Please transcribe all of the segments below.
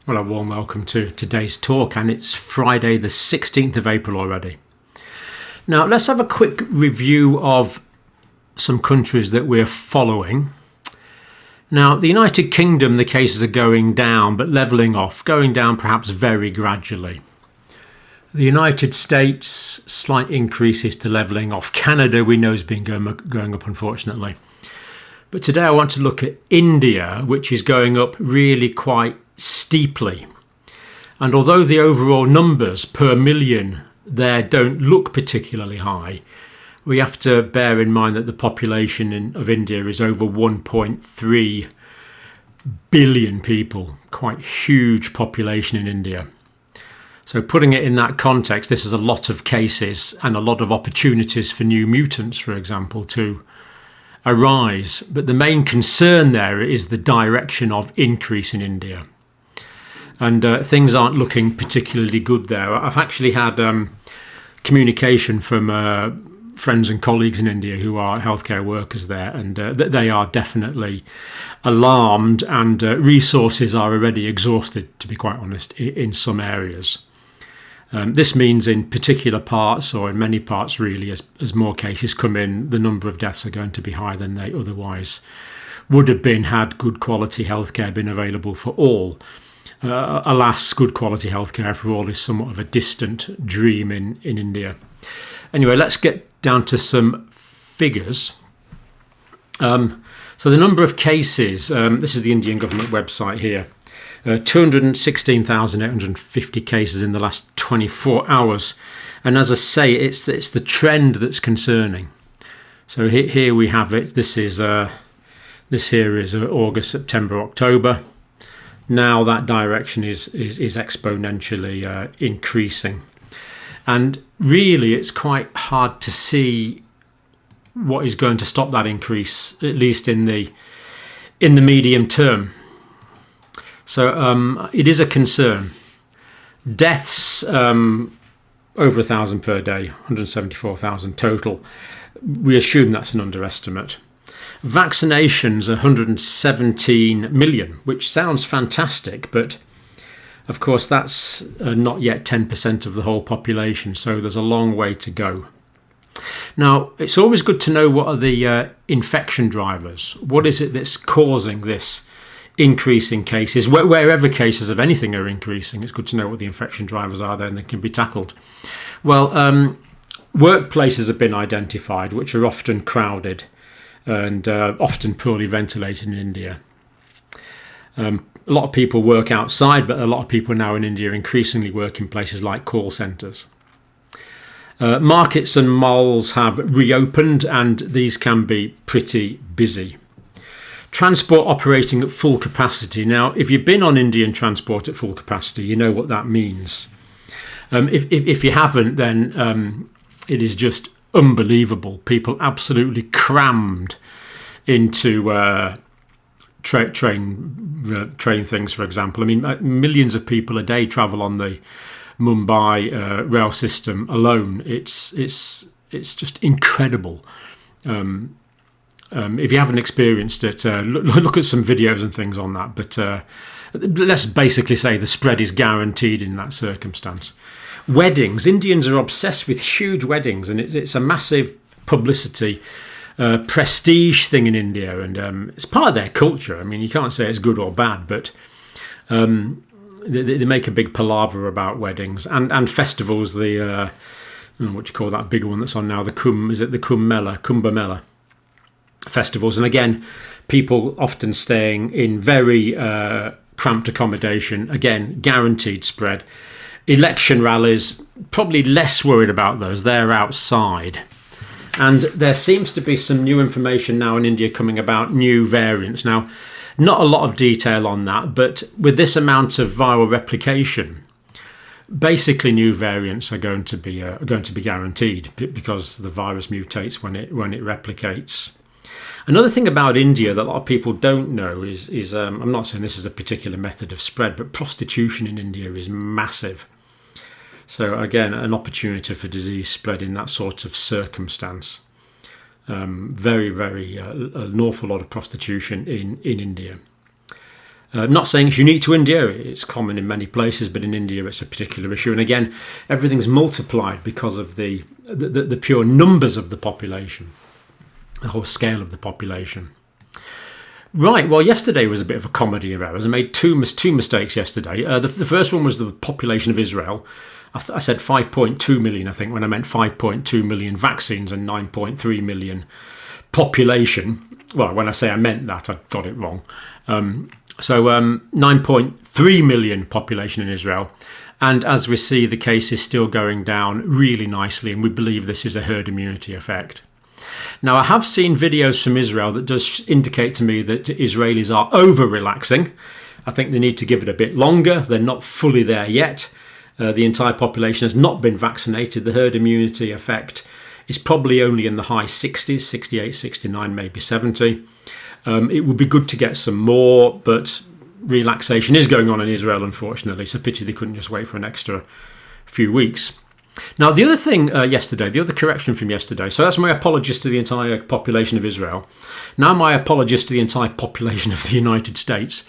Well, a warm welcome to today's talk, and it's Friday the 16th of April already. Now, let's have a quick review of some countries that we're following. Now, the United Kingdom, the cases are going down, but levelling off, going down perhaps very gradually. The United States, slight increases to levelling off. Canada, we know, has been going up, unfortunately. But today I want to look at India, which is going up really quite steeply. And although the overall numbers per million there don't look particularly high, we have to bear in mind that the population of India is over 1.3 billion people. Quite huge population in India. So putting it in that context, this is a lot of cases and a lot of opportunities for new mutants, for example, to arise. But the main concern there is the direction of increase in India. And things aren't looking particularly good there. I've actually had communication from friends and colleagues in India who are healthcare workers there, and they are definitely alarmed, and resources are already exhausted, to be quite honest, in some areas. This means in particular parts, or in many parts really, as more cases come in, the number of deaths are going to be higher than they otherwise would have been had good quality healthcare been available for all. Alas, good quality healthcare for all is somewhat of a distant dream in India. Anyway, let's get down to some figures. So the number of cases, this is the Indian government website here, 216,850 cases in the last 24 hours. And as I say, it's the trend that's concerning. So here we have it. This here is August, September, October. Now that direction is exponentially increasing. And really, it's quite hard to see what is going to stop that increase, at least in the medium term. So it is a concern. Deaths over 1,000 per day, 174,000 total. We assume that's an underestimate. Vaccinations, 117 million, which sounds fantastic, but of course that's not yet 10% of the whole population, so there's a long way to go. Now, it's always good to know what are the infection drivers. What is it that's causing this increase in cases? Wherever cases of anything are increasing, it's good to know what the infection drivers are, then they can be tackled. Well, workplaces have been identified, which are often crowded and often poorly ventilated in India. A lot of people work outside, but a lot of people now in India increasingly work in places like call centres. Markets and malls have reopened, and these can be pretty busy. Transport operating at full capacity. Now, if you've been on Indian transport at full capacity, you know what that means. If you haven't, then it is just unbelievable. People absolutely crammed into train things, for example. I mean, millions of people a day travel on the Mumbai rail system alone. It's just incredible. If you haven't experienced it, look at some videos and things on that. But let's basically say the spread is guaranteed in that circumstance. Weddings. Indians are obsessed with huge weddings, and it's a massive publicity, prestige thing in India, and it's part of their culture. I mean, you can't say it's good or bad, but they make a big palaver about weddings and festivals. What do you call that big one that's on now? The Kumbh Mela festivals, and again, people often staying in very cramped accommodation. Again, guaranteed spread. Election rallies, probably less worried about those. They're outside. And there seems to be some new information now in India coming about new variants. Now, not a lot of detail on that, but with this amount of viral replication, basically new variants are going to be guaranteed, because the virus mutates when it replicates. Another thing about India that a lot of people don't know is I'm not saying this is a particular method of spread, but prostitution in India is massive. So again, an opportunity for disease spread in that sort of circumstance. An awful lot of prostitution in India. Not saying it's unique to India, it's common in many places, but in India it's a particular issue. And again, everything's multiplied because of the pure numbers of the population, the whole scale of the population. Right, well, yesterday was a bit of a comedy of errors. I made two mistakes yesterday. The first one was the population of Israel. I said 5.2 million, I think, when I meant 5.2 million vaccines and 9.3 million population. Well, when I say I meant that, I got it wrong. So 9.3 million population in Israel. And as we see, the case is still going down really nicely, and we believe this is a herd immunity effect. Now, I have seen videos from Israel that does indicate to me that Israelis are over-relaxing. I think they need to give it a bit longer. They're not fully there yet. The entire population has not been vaccinated. The herd immunity effect is probably only in the high 60s, 68, 69, maybe 70. It would be good to get some more, but relaxation is going on in Israel, unfortunately. It's a pity they couldn't just wait for an extra few weeks. Now, the other thing yesterday, the other correction from yesterday, so that's my apologies to the entire population of Israel. Now my apologies to the entire population of the United States,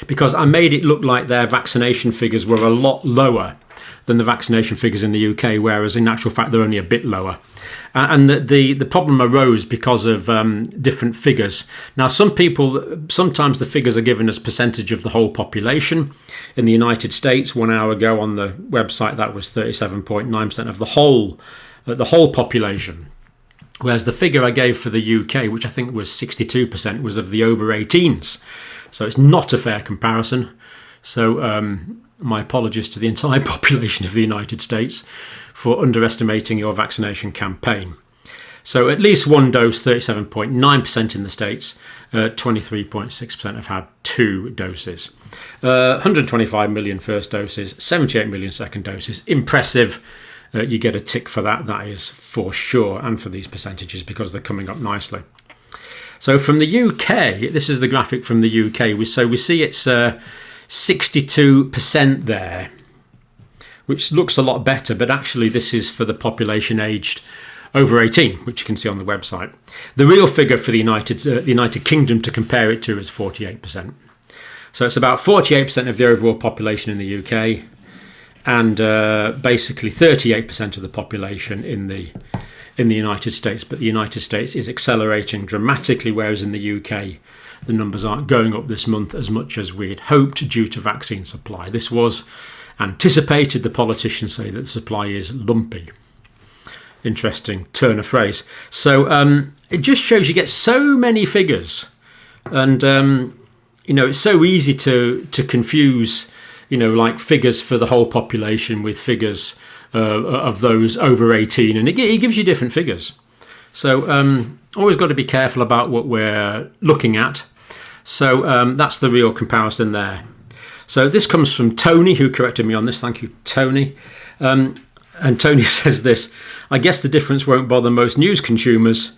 because I made it look like their vaccination figures were a lot lower than the vaccination figures in the UK, whereas in actual fact they're only a bit lower. And the problem arose because of different figures. Now, sometimes the figures are given as percentage of the whole population. In the United States, 1 hour ago on the website, that was 37.9% of the whole population. Whereas the figure I gave for the UK, which I think was 62%, was of the over 18s. So it's not a fair comparison. So my apologies to the entire population of the United States for underestimating your vaccination campaign. So at least one dose, 37.9% in the States, 23.6% have had 2 doses. 125 million first doses, 78 million second doses. Impressive. You get a tick for that, that is for sure, and for these percentages because they're coming up nicely. So from the UK, this is the graphic from the UK, we see it's 62% there, which looks a lot better, but actually this is for the population aged over 18, which you can see on the website. The real figure for the United Kingdom to compare it to is 48%. So it's about 48% of the overall population in the UK, and basically 38% of the population in the United States. But the United States is accelerating dramatically, whereas in the UK the numbers aren't going up this month as much as we had hoped due to vaccine supply. This was anticipated. The politicians say that the supply is lumpy. Interesting turn of phrase. So it just shows you get so many figures, and it's so easy to confuse like figures for the whole population with figures of those over 18, and it gives you different figures. So always got to be careful about what we're looking at. So that's the real comparison there. So this comes from Tony, who corrected me on this. Thank you, Tony. And Tony says this: I guess the difference won't bother most news consumers,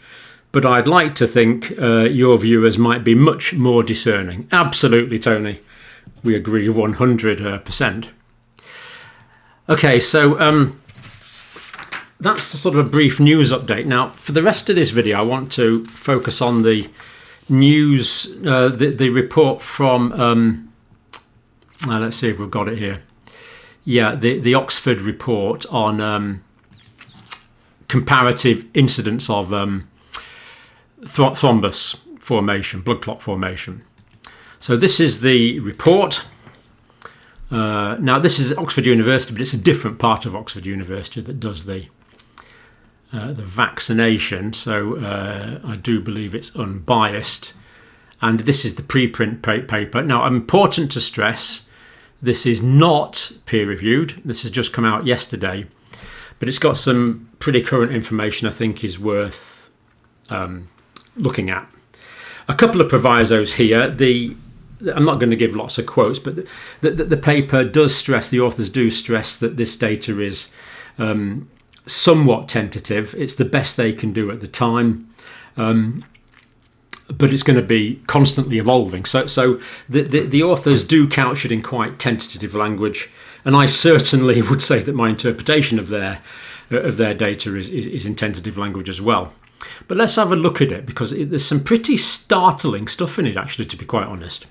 but I'd like to think your viewers might be much more discerning. Absolutely, Tony. We agree 100%. Okay, so that's sort of a brief news update. Now, for the rest of this video, I want to focus on the news, the report from... let's see if we've got it here. Yeah, the Oxford report on comparative incidence of thrombus formation, blood clot formation. So this is the report. Now this is Oxford University, but it's a different part of Oxford University that does the vaccination. So I do believe it's unbiased. And this is the preprint paper. Now, important to stress, this is not peer-reviewed. This has just come out yesterday, but it's got some pretty current information I think is worth looking at. A couple of provisos here. I'm not going to give lots of quotes, but the paper does stress, the authors do stress that this data is somewhat tentative. It's the best they can do at the time. But it's going to be constantly evolving. So the authors do couch it in quite tentative language, and I certainly would say that my interpretation of their data is in tentative language as well. But let's have a look at it, because there's some pretty startling stuff in it, actually, to be quite honest.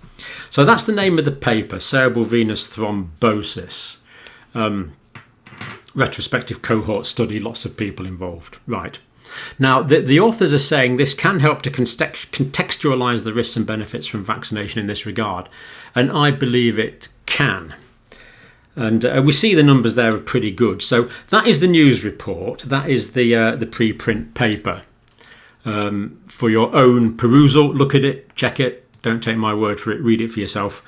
So that's the name of the paper, Cerebral Venous Thrombosis. Retrospective cohort study, lots of people involved. Right. Now, the authors are saying this can help to contextualize the risks and benefits from vaccination in this regard. And I believe it can. And we see the numbers there are pretty good. So that is the news report. That is the preprint paper. For your own perusal, look at it, check it. Don't take my word for it. Read it for yourself.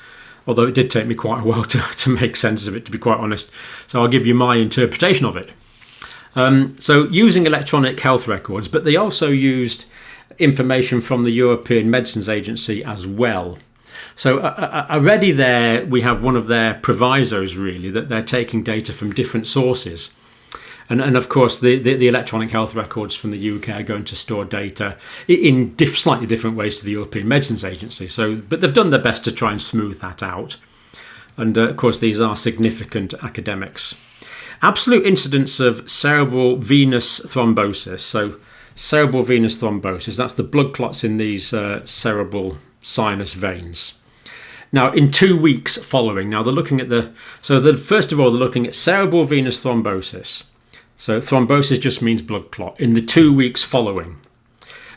Although it did take me quite a while to make sense of it, to be quite honest. So I'll give you my interpretation of it. So using electronic health records, but they also used information from the European Medicines Agency as well. So already there we have one of their provisos, really, that they're taking data from different sources. And of course, the electronic health records from the UK are going to store data in slightly different ways to the European Medicines Agency. But they've done their best to try and smooth that out. And of course, these are significant academics. Absolute incidence of cerebral venous thrombosis. So cerebral venous thrombosis, that's the blood clots in these cerebral sinus veins. Now, in 2 weeks following, now they're looking at first of all, they're looking at cerebral venous thrombosis. So thrombosis just means blood clot in the 2 weeks following.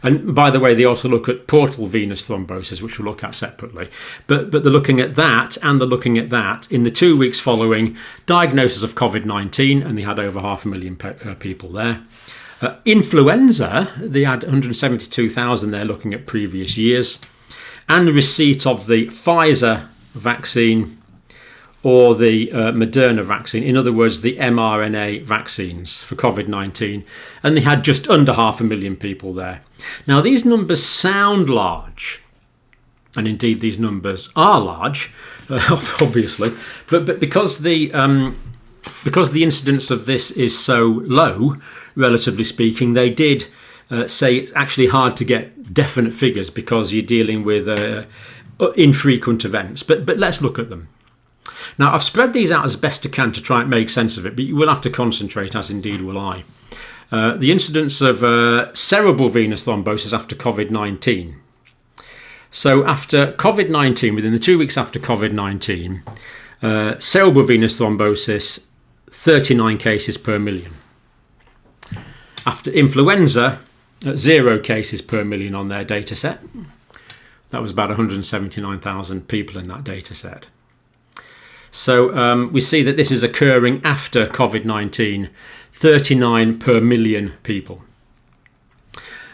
And by the way, they also look at portal venous thrombosis, which we'll look at separately. But they're looking at that, and they're looking at that in the 2 weeks following diagnosis of COVID-19, and they had over 500,000 people there. Influenza, they had 172,000 there looking at previous years. And the receipt of the Pfizer vaccine or the Moderna vaccine, in other words, the mRNA vaccines for COVID-19. And they had just under 500,000 people there. Now, these numbers sound large, and indeed these numbers are large, obviously, but because the incidence of this is so low, relatively speaking, they did say it's actually hard to get definite figures because you're dealing with infrequent events. But let's look at them. Now, I've spread these out as best I can to try and make sense of it, but you will have to concentrate, as indeed will I. The incidence of cerebral venous thrombosis after COVID-19. So after COVID-19, within the 2 weeks after COVID-19, cerebral venous thrombosis, 39 cases per million. After influenza, 0 cases per million on their data set. That was about 179,000 people in that data set. So we see that this is occurring after COVID-19, 39 per million people.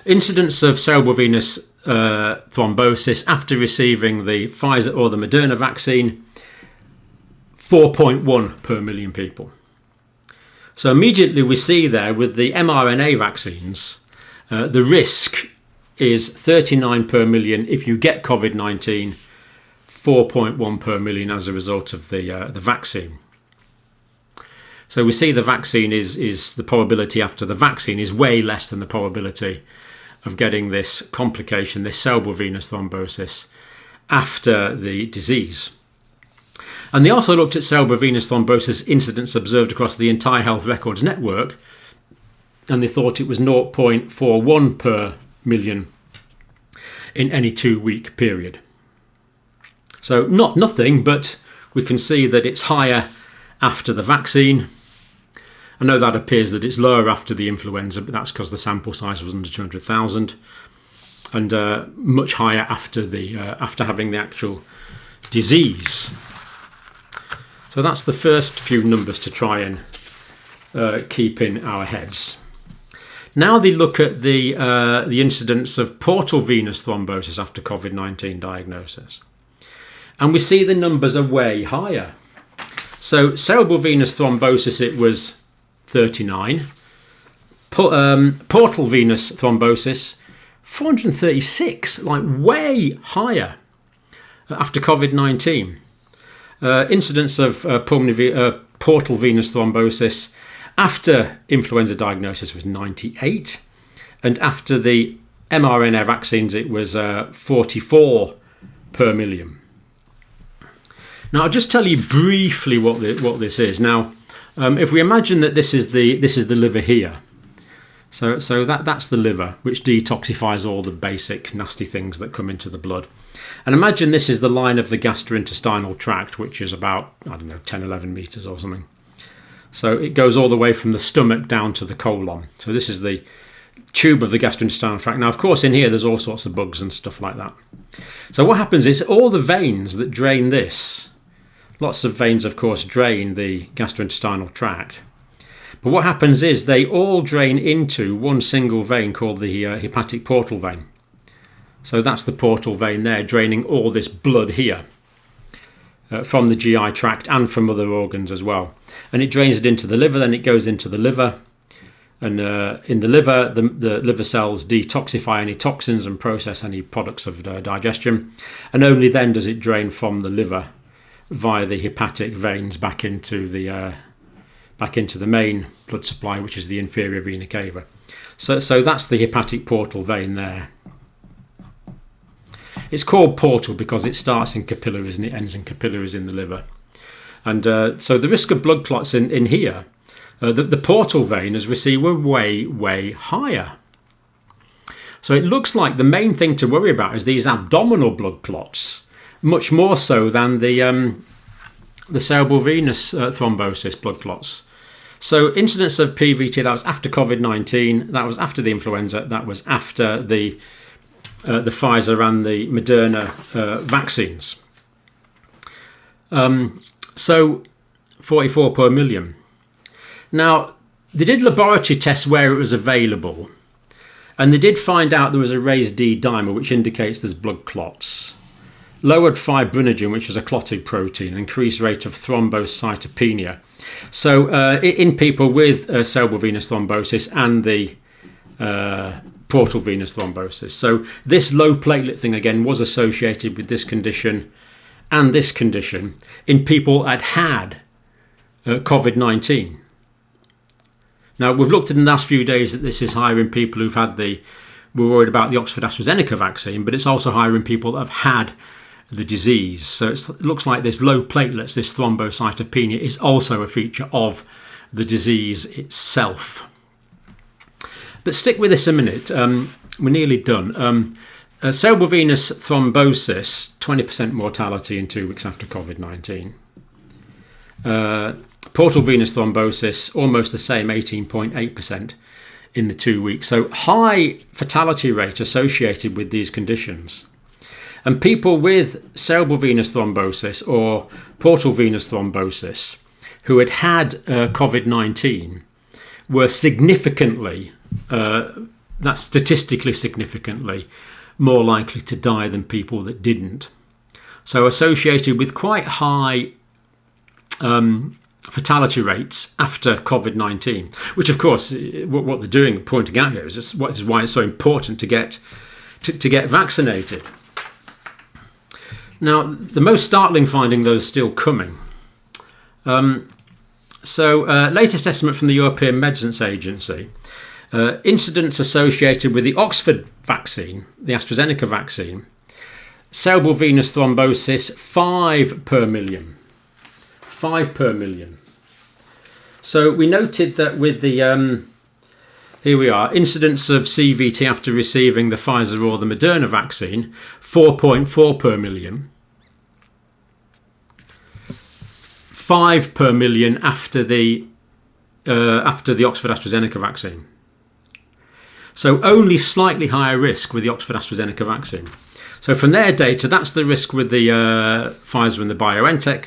Incidence of cerebral venous thrombosis after receiving the Pfizer or the Moderna vaccine, 4.1 per million people. So immediately we see there with the mRNA vaccines, the risk is 39 per million if you get COVID-19, 4.1 per million as a result of the vaccine. So we see the vaccine is the probability after the vaccine is way less than the probability of getting this complication, this cerebral venous thrombosis, after the disease. And they also looked at cerebral venous thrombosis incidence observed across the entire health records network, and they thought it was 0.41 per million in any 2 week period. So not nothing, but we can see that it's higher after the vaccine. I know that appears that it's lower after the influenza, but that's because the sample size was under 200,000, and much higher after having the actual disease. So that's the first few numbers to try and keep in our heads. Now they look at the incidence of portal venous thrombosis after COVID-19 diagnosis. And we see the numbers are way higher. So cerebral venous thrombosis, it was 39. Portal venous thrombosis, 436, like way higher after COVID-19. Incidence of portal venous thrombosis after influenza diagnosis was 98. And after the mRNA vaccines, it was 44 per million. Now, I'll just tell you briefly what this is. Now, if we imagine that this is the liver here, So that's the liver, which detoxifies all the basic nasty things that come into the blood. And imagine this is the line of the gastrointestinal tract, which is about, 10, 11 meters or something. So it goes all the way from the stomach down to the colon. So this is the tube of the gastrointestinal tract. Now, of course, in here, there's all sorts of bugs and stuff like that. So what happens is all the veins that drain this, lots of veins, of course, drain the gastrointestinal tract. But what happens is they all drain into one single vein called the hepatic portal vein. So that's the portal vein there, draining all this blood here from the GI tract and from other organs as well. And it drains it into the liver, then it goes into the liver. And in the liver, the liver cells detoxify any toxins and process any products of digestion. And only then does it drain from the liver via the hepatic veins back into the main blood supply, which is the inferior vena cava. So that's the hepatic portal vein there. It's called portal because it starts in capillaries and it ends in capillaries in the liver. And so the risk of blood clots in here, the portal vein, as we see, were way, way higher. So it looks like the main thing to worry about is these abdominal blood clots, much more so than the cerebral venous thrombosis blood clots. So incidence of PVT, that was after COVID-19, that was after the influenza, that was after the Pfizer and the Moderna vaccines. So 44 per million. Now, they did laboratory tests where it was available, and they did find out there was a raised D dimer, which indicates there's blood clots. Lowered fibrinogen, which is a clotted protein, increased rate of thrombocytopenia. So in people with cerebral venous thrombosis and the portal venous thrombosis. So this low platelet thing again was associated with this condition and this condition in people that had COVID-19. Now, we've looked in the last few days that this is higher in people who've had we're worried about the Oxford AstraZeneca vaccine, but it's also higher in people that have had the disease. So it looks like this low platelets, this thrombocytopenia, is also a feature of the disease itself. But stick with this a minute. We're nearly done. Cerebral venous thrombosis, 20% mortality in 2 weeks after COVID-19. Portal venous thrombosis, almost the same, 18.8% in the 2 weeks. So high fatality rate associated with these conditions. And people with cerebral venous thrombosis or portal venous thrombosis who had COVID-19 were significantly, that's statistically significantly, more likely to die than people that didn't. So associated with quite high fatality rates after COVID-19, which of course what they're doing, pointing out here, is why it's so important to get vaccinated. Now, the most startling finding, though, is still coming. Latest estimate from the European Medicines Agency, incidence associated with the Oxford vaccine, the AstraZeneca vaccine, cerebral venous thrombosis, 5 per million. 5 per million. So we noted that with the, here we are, incidence of CVT after receiving the Pfizer or the Moderna vaccine, 4.4 per million. 5 per million after the Oxford AstraZeneca vaccine. So only slightly higher risk with the Oxford AstraZeneca vaccine. So from their data, that's the risk with the Pfizer and the BioNTech,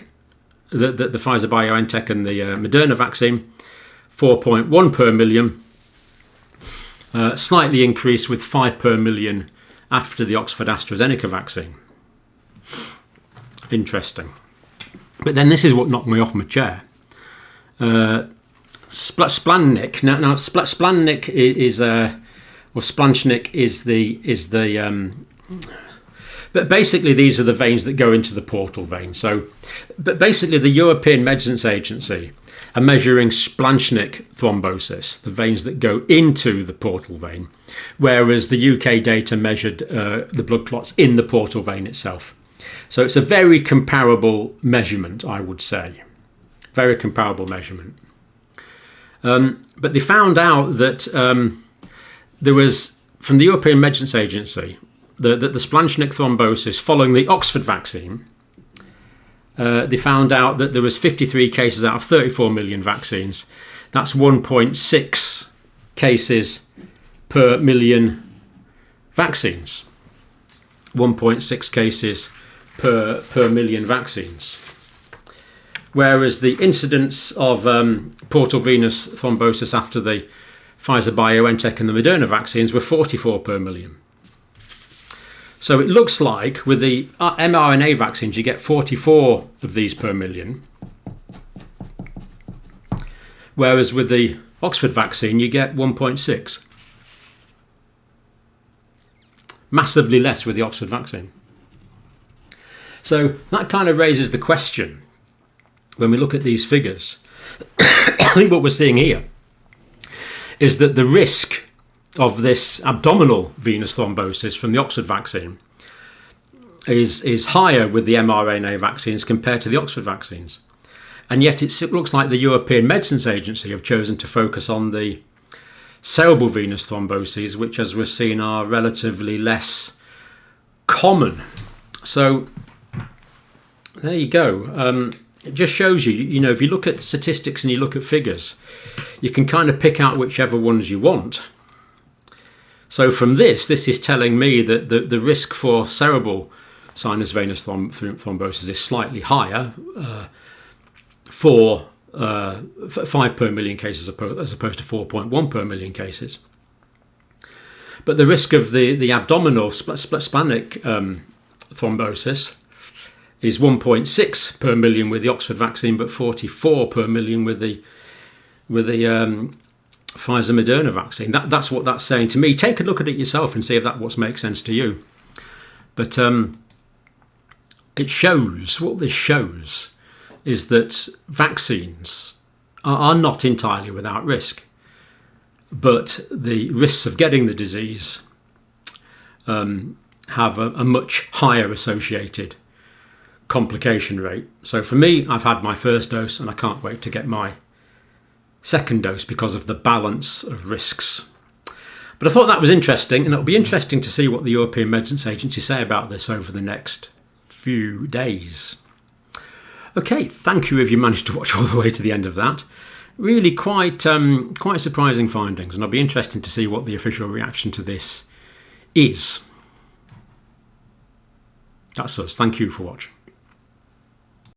the Pfizer BioNTech and the Moderna vaccine, 4.1 per million, slightly increased with 5 per million after the Oxford AstraZeneca vaccine. Interesting. But then this is what knocked me off my chair. Splanchnik. Now Splanchnik is or Splanchnik is the but basically these are the veins that go into the portal vein. So, but basically the European Medicines Agency are measuring Splanchnik thrombosis, the veins that go into the portal vein, whereas the UK data measured the blood clots in the portal vein itself. So it's a very comparable measurement, I would say. Very comparable measurement. But they found out that there was, from the European Medicines Agency, the splanchnic thrombosis following the Oxford vaccine, they found out that there was 53 cases out of 34 million vaccines. That's 1.6 cases per million vaccines. 1.6 cases per million vaccines. Whereas the incidence of portal venous thrombosis after the Pfizer, BioNTech and the Moderna vaccines were 44 per million. So it looks like with the mRNA vaccines you get 44 of these per million, whereas with the Oxford vaccine you get 1.6. Massively less with the Oxford vaccine. So that kind of raises the question when we look at these figures. I think what we're seeing here is that the risk of this abdominal venous thrombosis from the Oxford vaccine is higher with the mRNA vaccines compared to the Oxford vaccines. And yet it looks like the European Medicines Agency have chosen to focus on the cerebral venous thromboses, which, as we've seen, are relatively less common. So there you go. It just shows you, you know, if you look at statistics and you look at figures, you can kind of pick out whichever ones you want. So from this is telling me that the risk for cerebral sinus venous thrombosis is slightly higher for 5 per million cases as opposed to 4.1 per million cases. But the risk of the abdominal splenic thrombosis is 1.6 per million with the Oxford vaccine, but 44 per million with the Pfizer Moderna vaccine. That's what that's saying to me. Take a look at it yourself and see if that what makes sense to you. But it shows, what this shows is that vaccines are not entirely without risk, but the risks of getting the disease have a much higher associated complication rate. So for me, I've had my first dose and I can't wait to get my second dose because of the balance of risks. But I thought that was interesting, and it'll be interesting to see what the European Medicines Agency say about this over the next few days. Okay, thank you if you managed to watch all the way to the end of that. Really quite surprising findings, and I'll be interested to see what the official reaction to this is. That's us. Thank you for watching.